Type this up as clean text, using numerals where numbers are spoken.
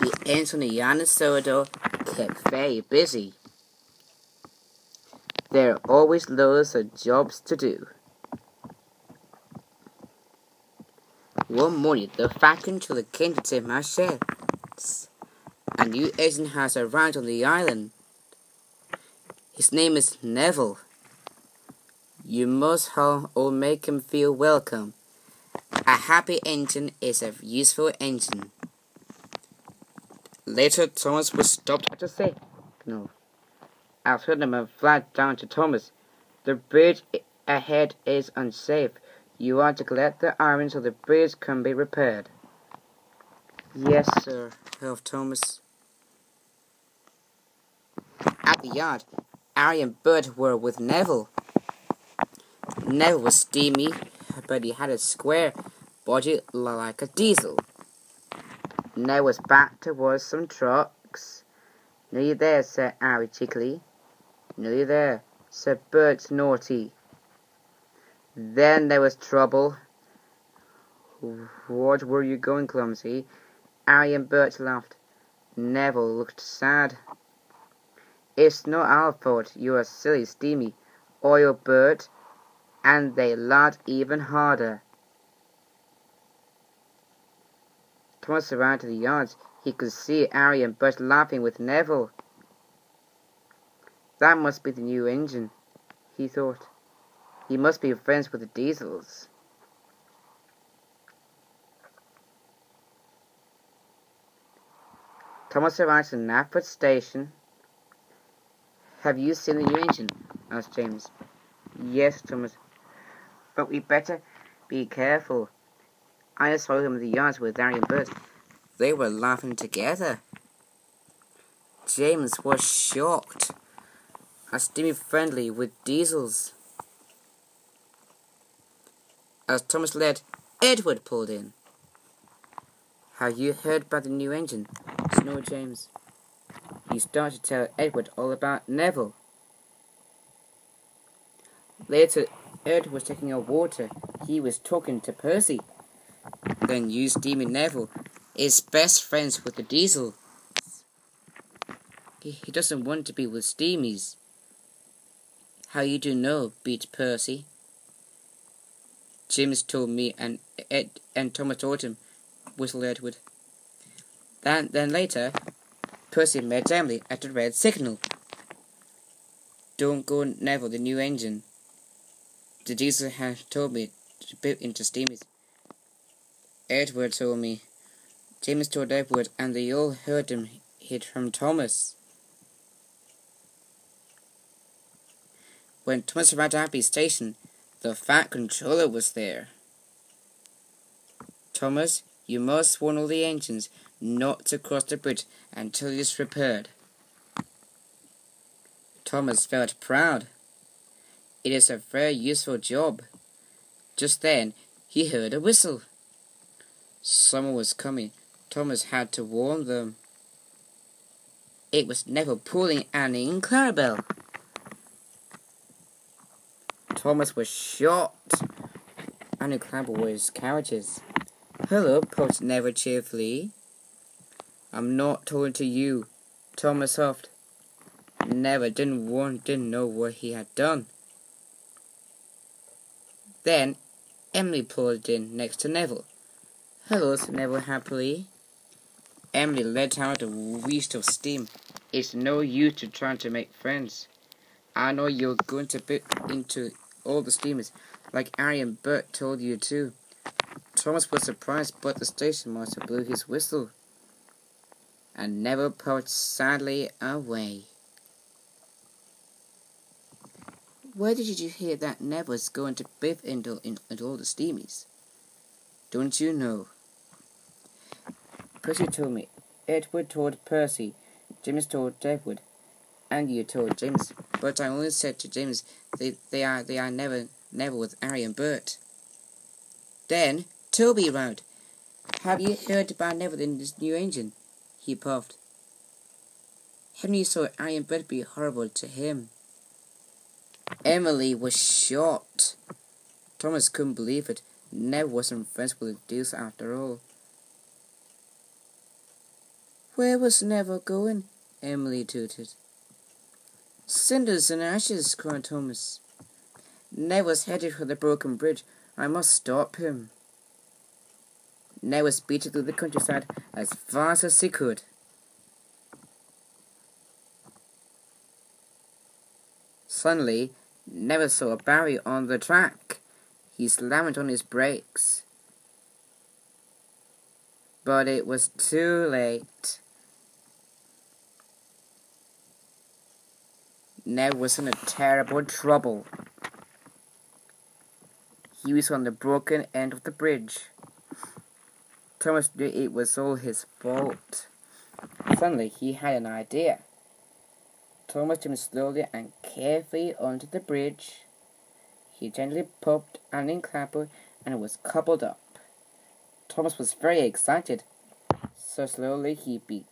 The Anthony and Soto kept very busy. There are always loads of jobs to do. One morning, the fat controller came to take my sheds. A new agent has arrived on the island. His name is Neville. You must all make him feel welcome. A happy engine is a useful engine. Later, Thomas was stopped at a signal. I told him and flagged down to Thomas. The bridge ahead is unsafe. You are to collect the iron so the bridge can be repaired. Yes, sir, helped Thomas. At the yard, Harry and Bert were with Neville. Neville was steamy, but he had a square body like a diesel. Neville was back towards some trucks. Nearly there, said Harry cheekily. Nearly there, said Bert naughty. Then there was trouble. What were you going, clumsy? Harry and Bert laughed. Neville looked sad. It's not our fault, you're a silly, steamy oil, Bert. And they laughed even harder. Thomas ran to the yard. He could see Harry and Bert laughing with Neville. That must be the new engine, he thought. He must be friends with the diesels. Thomas arrived at Knapford Station. Have you seen the new engine? Asked James. Yes, Thomas. But we better be careful. I saw him in the yards with Harry and Bert. They were laughing together. James was shocked. A steamy friendly with diesels. As Thomas led, Edward pulled in. Have you heard about the new engine? Snorted James. He started to tell Edward all about Neville. Later, Edward was taking out water. He was talking to Percy. Then you, Steamy Neville, is best friends with the diesel. He doesn't want to be with Steamies. How you do know? Beat Percy. James told me and Thomas told him, whistled Edward. Then later, Percy met Emily at the red signal. Don't go, Neville, the new engine. The diesel had told me to put into Steamies. Edward told me. James told Edward, and they all heard him hit from Thomas. When Thomas arrived at Abbey Station, the fat controller was there. Thomas, you must warn all the engines not to cross the bridge until it's repaired. Thomas felt proud. It is a very useful job. Just then, he heard a whistle. Someone was coming. Thomas had to warn them. It was Neville pulling Annie and Clarabel. Thomas was shocked. Annie and Clarabel were his carriages. Hello, poked Neville cheerfully. I'm not talking to you, Thomas huffed. Neville didn't know what he had done. Then Emily pulled in next to Neville. Hello, said Neville happily. Emily let out a wheeze of steam. It's no use to try to make friends. I know you're going to bit into all the steamers, like Harry and Bert told you to. Thomas was surprised, but the station master blew his whistle. And Neville puffed sadly away. Where did you hear that Neville was going to biff into all the steamies? Don't you know? Percy told me. Edward told Percy. James told Edward. And you told James. But I only said to James they are never with Harry and Bert. Then Toby arrived. Have you heard about Neville in this new engine? He puffed. Henry saw Harry and Bert be horrible to him. Emily was shocked. Thomas couldn't believe it. Neville wasn't friends with the Deuce after all. Where was Neville going? Emily tooted. Cinders and ashes, cried Thomas. Neville's headed for the broken bridge. I must stop him. Neville speeded through the countryside as fast as he could. Suddenly, Neville saw a barrier on the track. He slammed on his brakes. But it was too late. Neville was in a terrible trouble. He was on the broken end of the bridge. Thomas knew it was all his fault. Suddenly, he had an idea. Thomas jumped slowly and carefully onto the bridge. He gently popped an clapper and it was coupled up. Thomas was very excited, so slowly he began